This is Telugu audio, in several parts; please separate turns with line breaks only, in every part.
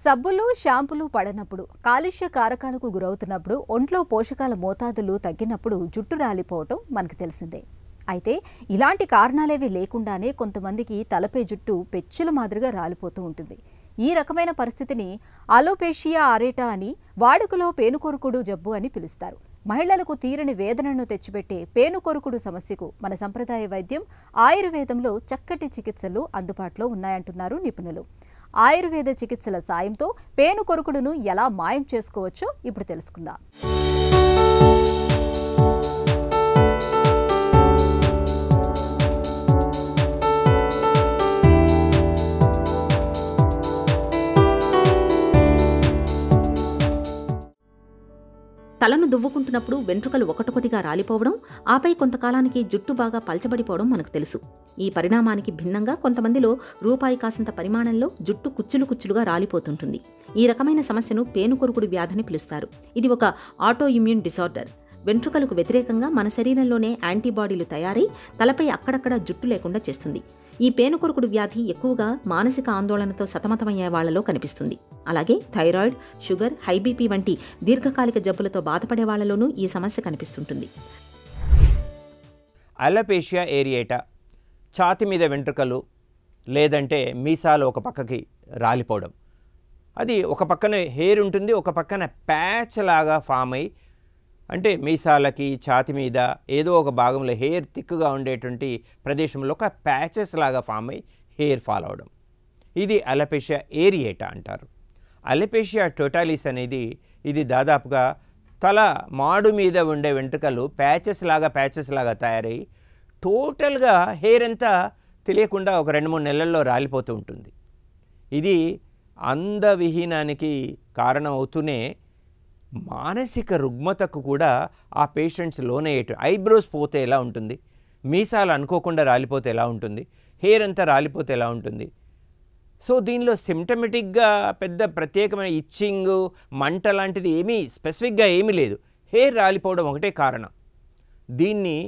సబ్బులు షాంపూలు పడనప్పుడు కాలుష్య కారకాలకు గురవుతున్నప్పుడు ఒంట్లో పోషకాల మోతాదులు తగ్గినప్పుడు జుట్టు రాలిపోవటం మనకు తెలిసిందే. అయితే ఇలాంటి కారణాలేవి లేకుండానే కొంతమందికి తలపై జుట్టు పెచ్చుల మాదిరిగా రాలిపోతూ ఉంటుంది. ఈ రకమైన పరిస్థితిని అలోపేషియా అరేటా అని, వాడుకలో పేనుకొరుకుడు జబ్బు అని పిలుస్తారు. మహిళలకు తీరని వేదనను తెచ్చిపెట్టే పేనుకొరుకుడు సమస్యకు మన సంప్రదాయ వైద్యం ఆయుర్వేదంలో చక్కటి చికిత్సలు అందుబాటులో ఉన్నాయంటున్నారు నిపుణులు. ఆయుర్వేద చికిత్సల సాయంతో పేనుకొరుకుడును ఎలా మాయం చేసుకోవచ్చో ఇప్పుడు తెలుసుకుందాం.
తలను దువ్వుకుంటున్నప్పుడు వెంట్రుకలు ఒకటొకటిగా రాలిపోవడం, ఆపై కొంతకాలానికి జుట్టు బాగా పల్చబడిపోవడం మనకు తెలుసు. ఈ పరిణామానికి భిన్నంగా కొంతమందిలో రూపాయి కాసంత పరిమాణంలో జుట్టు కుచ్చులు కుచ్చులుగా రాలిపోతుంటుంది. ఈ రకమైన సమస్యను పేనుకొరుకుడు వ్యాధిని పిలుస్తారు. ఇది ఒక ఆటో ఇమ్యూన్ డిసార్డర్. వెంట్రుకలకు వ్యతిరేకంగా మన శరీరంలోనే యాంటీబాడీలు తయారై తలపై అక్కడక్కడ జుట్టు లేకుండా చేస్తుంది. ఈ పేనుకొరుకుడు వ్యాధి ఎక్కువగా మానసిక ఆందోళనతో సతమతమయ్యే వాళ్లలో కనిపిస్తుంది. అలాగే థైరాయిడ్, షుగర్, హై బీపీ వంటి దీర్ఘకాలిక జబ్బులతో బాధపడే వాళ్లలోనూ ఈ సమస్య కనిపిస్తుంటుంది.
అలోపేషియా ఏరియేటా, ఛాతి మీద వెంట్రుకలు లేదంటే మీసాలు ఒక పక్కకి రాలిపోవడం. అది ఒక పక్కన హెయిర్ ఉంటుంది, ఒక పక్కన ప్యాచ్ లాగా ఫామ్ అయ్యి, అంటే మీసాలకి ఛాతి మీద ఏదో ఒక భాగంలో హెయిర్ థిక్గా ఉండేటువంటి ప్రదేశంలో ఒక ప్యాచెస్ లాగా ఫామ్ అయ్యి హెయిర్ ఫాల్ అవడం. ఇది అలోపేషియా ఏరియేటా అంటారు. అలోపేషియా టోటాలిస్ అనేది ఇది దాదాపుగా తల మాడు మీద ఉండే వెంట్రుకలు ప్యాచెస్ లాగా తయారై టోటల్గా హెయిర్ అంతా తెలియకుండా ఒక 2-3 నెలల్లో రాలిపోతూ ఉంటుంది. ఇది అందవిహీనానికి కారణం అవుతూనే మానసిక రుగ్మతకు కూడా ఆ పేషెంట్స్ లోనయ్యేటు. ఐబ్రోస్ పోతే ఎలా ఉంటుంది, మీసాలు అనుకోకుండా రాలిపోతే ఎలా ఉంటుంది, హెయిర్ అంతా రాలిపోతే ఎలా ఉంటుంది. సో దీనిలో సిమ్టమెటిక్గా పెద్ద ప్రత్యేకమైన ఇచ్చింగ్, మంట లాంటిది ఏమీ స్పెసిఫిక్గా ఏమీ లేదు. హెయిర్ రాలిపోవడం ఒకటే కారణం. దీన్ని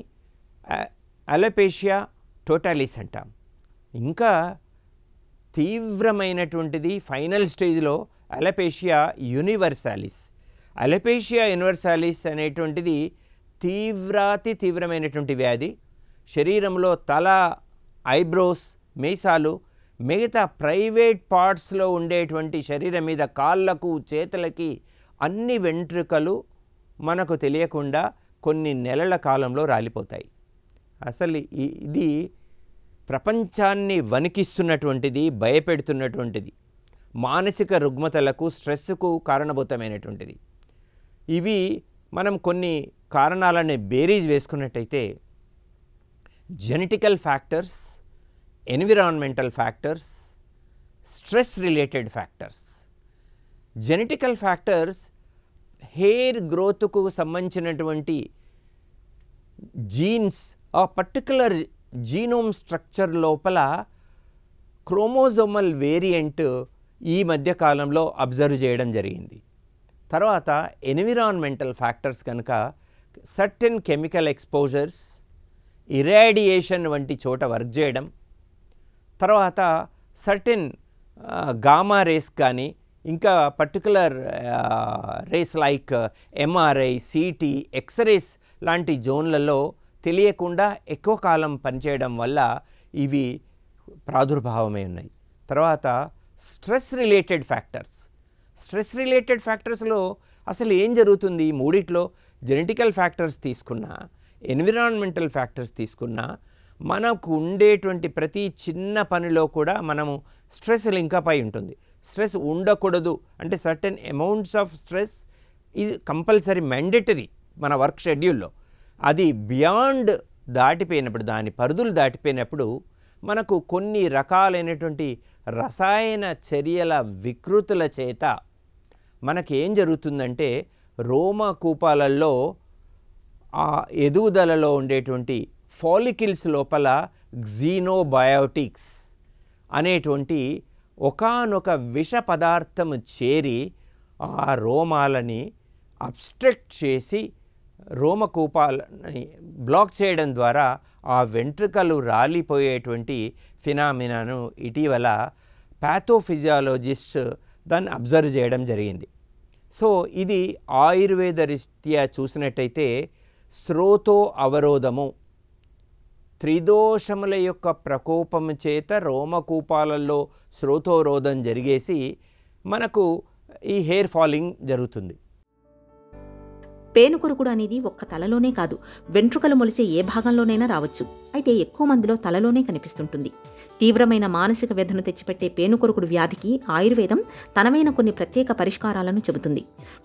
అలోపేషియా టోటాలిస్ అంటాం. ఇంకా తీవ్రమైనటువంటిది ఫైనల్ స్టేజ్లో అలోపేషియా యూనివర్సాలిస్. అలోపేషియా యూనివర్సాలిస్ అనేటువంటిది తీవ్రమైనటువంటి వ్యాధి. శరీరంలో తల, ఐబ్రోస్, మీసాలు, మిగతా ప్రైవేట్ పార్ట్స్లో ఉండేటువంటి శరీరం మీద కాళ్ళకు, చేతులకి అన్ని వెంట్రుకలు మనకు తెలియకుండా కొన్ని నెలల కాలంలో రాలిపోతాయి. అసలు ఇది ప్రపంచాన్ని వణికిస్తున్నటువంటిది, భయపెడుతున్నటువంటిది, మానసిక రుగ్మతలకు, స్ట్రెస్కు కారణభూతమైనటువంటిది. ఇవి మనం కొన్ని కారణాలని బేరీజ్ వేసుకున్నట్టయితే genetical factors, environmental factors, stress related factors. Genetical factors hair గ్రోత్కు సంబంధించినటువంటి జీన్స్, ఆ పర్టికులర్ జీనోమ్ స్ట్రక్చర్ లోపల క్రోమోజోమల్ వేరియంట్ ఈ మధ్యకాలంలో అబ్జర్వ్ చేయడం జరిగింది. తర్వాత ఎన్విరాన్మెంటల్ ఫ్యాక్టర్స్ కనుక సర్టెన్ కెమికల్ ఎక్స్పోజర్స్, ఇరాడియేషన్ వంటి చోట వర్క్ చేయడం, తర్వాత సర్టెన్ గామా రేస్ కానీ ఇంకా particular rays like MRI, CT, x rays లాంటి జోన్లలో తెలియకుండా ఎక్కువ కాలం పనిచేయడం వల్ల ఇవి ప్రాదుర్భావమై ఉన్నాయి. తర్వాత స్ట్రెస్ రిలేటెడ్ ఫ్యాక్టర్స్లో అసలు ఏం జరుగుతుంది? మూడిట్లో జెనెటికల్ ఫ్యాక్టర్స్ తీసుకున్నా, ఎన్విరాన్మెంటల్ ఫ్యాక్టర్స్ తీసుకున్నా, మనకు ఉండేటువంటి ప్రతి చిన్న పనిలో కూడా మనము స్ట్రెస్ లింకప్ అయి ఉంటుంది. స్ట్రెస్ ఉండకూడదు అంటే certain amounts of stress is compulsory, mandatory మన వర్క్ షెడ్యూల్లో. అది బియాండ్ దాటిపోయినప్పుడు, దాని పరిధులు దాటిపోయినప్పుడు మనకు కొన్ని రకాలైనటువంటి రసాయన చర్యల వికృతుల చేత మనకేం జరుగుతుందంటే రోమకూపాలలో ఆ ఎదుగుదలలో ఉండేటువంటి ఫాలికిల్స్ లోపల గ్జీనోబయోటిక్స్ అనేటువంటి ఒకానొక విష పదార్థము చేరి ఆ రోమాలని అబ్స్ట్రక్ట్ చేసి రోమకూపాలని బ్లాక్ చేయడం ద్వారా ఆ వెంట్రుకలు రాలిపోయేటువంటి ఫినామినాను ఇటీవల ప్యాథోఫిజియాలజిస్ట్ దాన్ని అబ్జర్వ్ చేయడం జరిగింది. సో ఇది ఆయుర్వేద రీత్యా చూసినట్టయితే స్రోతో అవరోధము, త్రిదోషముల యొక్క ప్రకోపము చేత రోమకూపాలలో స్రోతోరోధం జరిగేసి మనకు ఈ హెయిర్ ఫాలింగ్ జరుగుతుంది.
పేనుకొరుకుడు అనేది ఒక్క తలలోనే కాదు, వెంట్రుకలు మొలిచే ఏ భాగంలోనైనా రావచ్చు. అయితే ఎక్కువ మందిలో తలలోనే కనిపిస్తుంటుంది. తీవ్రమైన మానసిక వ్యధను తెచ్చిపెట్టే పేనుకొరుకుడు వ్యాధికి ఆయుర్వేదం తనమైన కొన్ని ప్రత్యేక పరిష్కారాలను చెబుతుంది.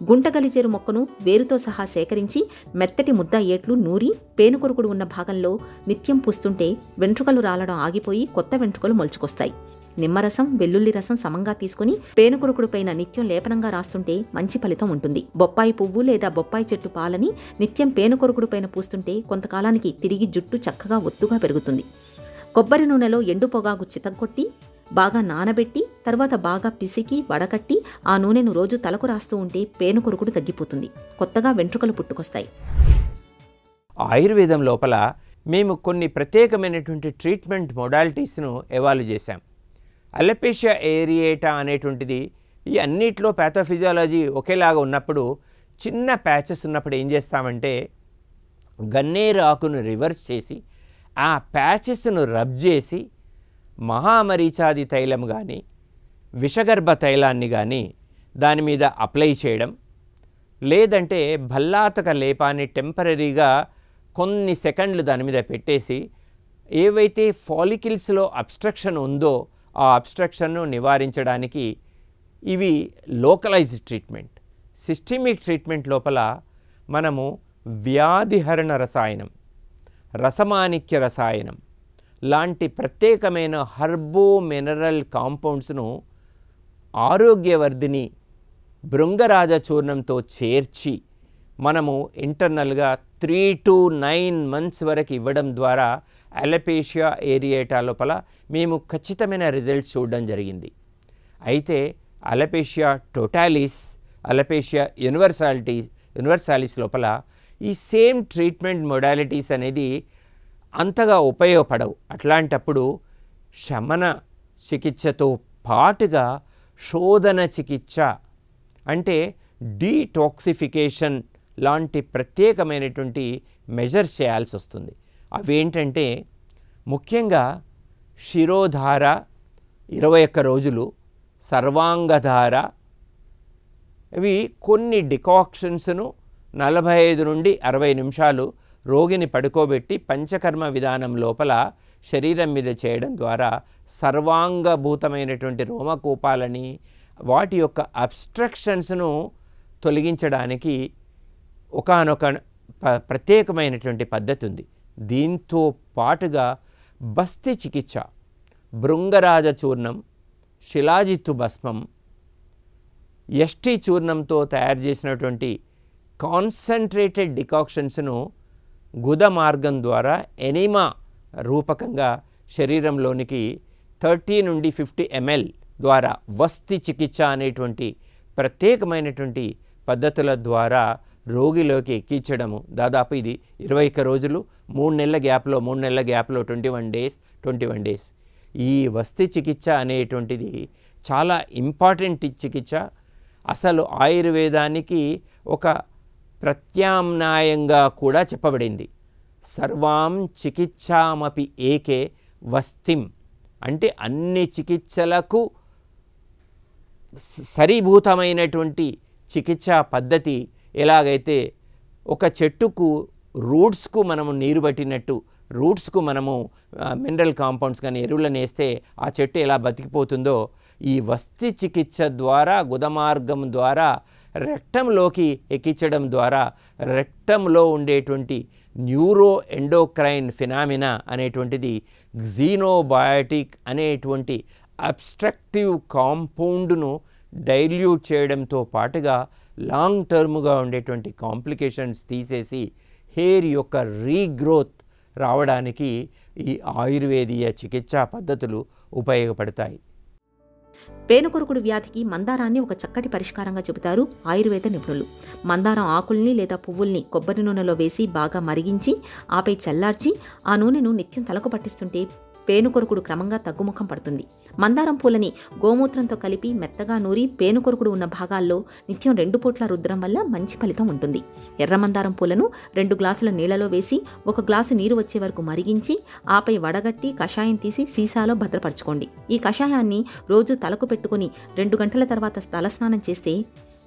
గుంటగలిజేరు మొక్కను వేరుతో సహా సేకరించి మెత్తటి ముద్ద ఏట్లు నూరి పేనుకొరుకుడు ఉన్న భాగంలో నిత్యం పూస్తుంటే వెంట్రుకలు రాలడం ఆగిపోయి కొత్త వెంట్రుకలు మొలుచుకొస్తాయి. నిమ్మరసం, వెల్లుల్లి రసం సమంగా తీసుకుని పేనుకొరుకుడు పైన నిత్యం లేపనంగా రాస్తుంటే మంచి ఫలితం ఉంటుంది. బొప్పాయి పువ్వు లేదా బొప్పాయి చెట్టు పాలని నిత్యం పేనుకొరుకుడు పైన పూస్తుంటే కొంతకాలానికి తిరిగి జుట్టు చక్కగా ఒత్తుగా పెరుగుతుంది. కొబ్బరి నూనెలో ఎండు పొగాకు చితగ్గొట్టి బాగా నానబెట్టి తర్వాత బాగా పిసికి వడకట్టి ఆ నూనెను రోజు తలకు రాస్తూ ఉంటే పేనుకొరుకుడు తగ్గిపోతుంది. కొత్తగా వెంట్రుకలు పుట్టుకొస్తాయి.
ఆయుర్వేదం లోపల మేము కొన్ని ప్రత్యేకమైనటువంటి ట్రీట్మెంట్ మొడాలిటీస్ను ఎవాల్వ్ చేశాం. అలపేషియా ఏరియేటా అనేటువంటిది ఈ అన్నిట్లో ప్యాథోఫిజియాలజీ ఒకేలాగా ఉన్నప్పుడు చిన్న ప్యాచెస్ ఉన్నప్పుడు ఏం చేస్తామంటే గన్నేరు ఆకును రివర్స్ చేసి ఆ ప్యాచెస్ను రబ్ చేసి మహామరీచాది తైలం కానీ విషగర్భ తైలాన్ని కానీ దాని మీద అప్లై చేయడం, లేదంటే భల్లాతక లేపాన్ని టెంపరీగా కొన్ని సెకండ్లు దాని మీద పెట్టేసి ఏవైతే ఫాలికిల్స్లో అబ్స్ట్రక్షన్ ఉందో ఆ అబ్స్ట్రక్షన్ను నివారించడానికి ఇవి లోకలైజ్డ్ ట్రీట్మెంట్. సిస్టమిక్ ట్రీట్మెంట్ లోపల మనము వ్యాధిహరణ రసాయనం, రసమాణిక్య రసాయనం లాంటి ప్రత్యేకమైన హర్బో మినరల్ కాంపౌండ్స్ను ఆరోగ్యవర్ధిని భృంగరాజ చూర్ణంతో చేర్చి మనము ఇంటర్నల్గా 3 to 9 months వరకు ఇవ్వడం ద్వారా అలపేషియా ఏరియేటా లోపల మేము ఖచ్చితమైన రిజల్ట్స్ చూడడం జరిగింది. అయితే అలపేషియా టోటాలిస్, అలపేషియా యూనివర్సాలిస్ లోపల ఈ సేమ్ ట్రీట్మెంట్ మొడాలిటీస్ అనేది అంతగా ఉపయోగపడవు. అట్లాంటప్పుడు శమన చికిత్సతో పాటుగా శోధన చికిత్స అంటే డీటాక్సిఫికేషన్ లాంటి ప్రత్యేకమైనటువంటి మెజర్స్ చేయాల్సి వస్తుంది. అవేంటంటే ముఖ్యంగా శిరోధార 21 రోజులు, సర్వాంగధార, ఇవి కొన్ని డికాక్షన్స్ను 45 నుండి 60 నిమిషాలు రోగిని పడుకోబెట్టి పంచకర్మ విధానం లోపల శరీరం మీద చేయడం ద్వారా సర్వాంగభూతమైనటువంటి రోమకూపాలని వాటి యొక్క అబ్స్ట్రక్షన్స్ను తొలగించడానికి ఒకానొక ప్రత్యేకమైనటువంటి పద్ధతి ఉంది. దీంతో పాటుగా బస్తి చికిత్స, భృంగరాజ చూర్ణం, శిలాజిత్తు భస్మం, ఎస్టీ చూర్ణంతో తయారు చేసినటువంటి కాన్సన్ట్రేటెడ్ డికాక్షన్స్ను గుద మార్గం ద్వారా ఎనిమా రూపకంగా శరీరంలోనికి 30 నుండి 50 ml ద్వారా వస్తి చికిత్స అనేటువంటి ప్రత్యేకమైనటువంటి పద్ధతుల ద్వారా రోగిలోకి ఎక్కించడము. దాదాపు ఇది 21 రోజులు, 3 నెలల గ్యాప్లో 21 డేస్. ఈ వస్తి చికిత్స అనేటువంటిది చాలా ఇంపార్టెంట్ చికిత్స. అసలు ఆయుర్వేదానికి ఒక ప్రత్యామ్నాయంగా కూడా చెప్పబడింది. సర్వాం చికిత్సామపి ఏకే వస్తిం అంటే అన్ని చికిత్సలకు సరిభూతమైనటువంటి చికిత్సా పద్ధతి. ఎలాగైతే ఒక చెట్టుకు రూట్స్కు మనము నీరు పట్టినట్టు రూట్స్కు మనము మినరల్ కాంపౌండ్స్ కానీ ఎరువులను వేస్తే ఆ చెట్టు ఎలా బతికిపోతుందో, ఈ వస్తి చికిత్స ద్వారా గుదమార్గం ద్వారా రెక్టంలోకి ఎక్కించడం ద్వారా రెక్టంలో ఉండేటువంటి న్యూరో ఎండోక్రైన్ ఫినామినా అనేటువంటిది గ్జీనోబయాటిక్ అనేటువంటి అబ్స్ట్రక్టివ్ కాంపౌండ్ను డైల్యూట్ చేయడంతో పాటుగా లాంగ్ టర్మ్గా ఉండేటువంటి కాంప్లికేషన్స్ తీసేసి హెయిర్ యొక్క రీగ్రోత్ రావడానికి ఈ ఆయుర్వేదీయ చికిత్సా పద్ధతులు ఉపయోగపడతాయి.
పేనుకొరుకుడు వ్యాధికి మందారాన్ని ఒక చక్కటి పరిష్కారంగా చెబుతారు ఆయుర్వేద నిపుణులు. మందారం ఆకుల్ని లేదా పువ్వుల్ని కొబ్బరి నూనెలో వేసి బాగా మరిగించి ఆపై చల్లార్చి ఆ నూనెను నిత్యం తలకు పట్టిస్తుంటే పేనుకొరుకుడు క్రమంగా తగ్గుముఖం పడుతుంది. మందారం పూలని గోమూత్రంతో కలిపి మెత్తగా నూరి పేనుకొరుకుడు ఉన్న భాగాల్లో నిత్యం 2 పూట్ల రుద్దడం వల్ల మంచి ఫలితం ఉంటుంది. ఎర్ర మందారం పూలను 2 గ్లాసుల నీళ్లలో వేసి 1 గ్లాసు నీరు వచ్చే వరకు మరిగించి ఆపై వడగట్టి కషాయం తీసి సీసాలో భద్రపరచుకోండి. ఈ కషాయాన్ని రోజు తలకు పెట్టుకుని 2 గంటల తర్వాత తలస్నానం చేస్తే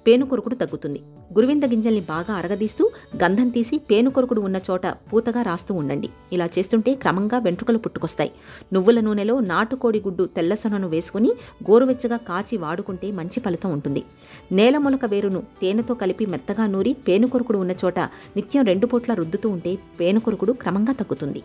పేనుకొరుకుడు తగ్గుతుంది. గురువింద గింజల్ని బాగా అరగదీస్తూ గంధం తీసి పేనుకొరుకుడు ఉన్న చోట పూతగా రాస్తూ ఉండండి. ఇలా చేస్తుంటే క్రమంగా వెంట్రుకలు పుట్టుకొస్తాయి. నువ్వుల నూనెలో నాటుకోడి గుడ్డు తెల్లసొనను వేసుకుని గోరువెచ్చగా కాచి వాడుకుంటే మంచి ఫలితం ఉంటుంది. నేలమొలక వేరును తేనెతో కలిపి మెత్తగా నూరి పేనుకొరుకుడు ఉన్న చోట నిత్యం 2 పూట్ల రుద్దుతూ ఉంటే పేనుకొరుకుడు క్రమంగా తగ్గుతుంది.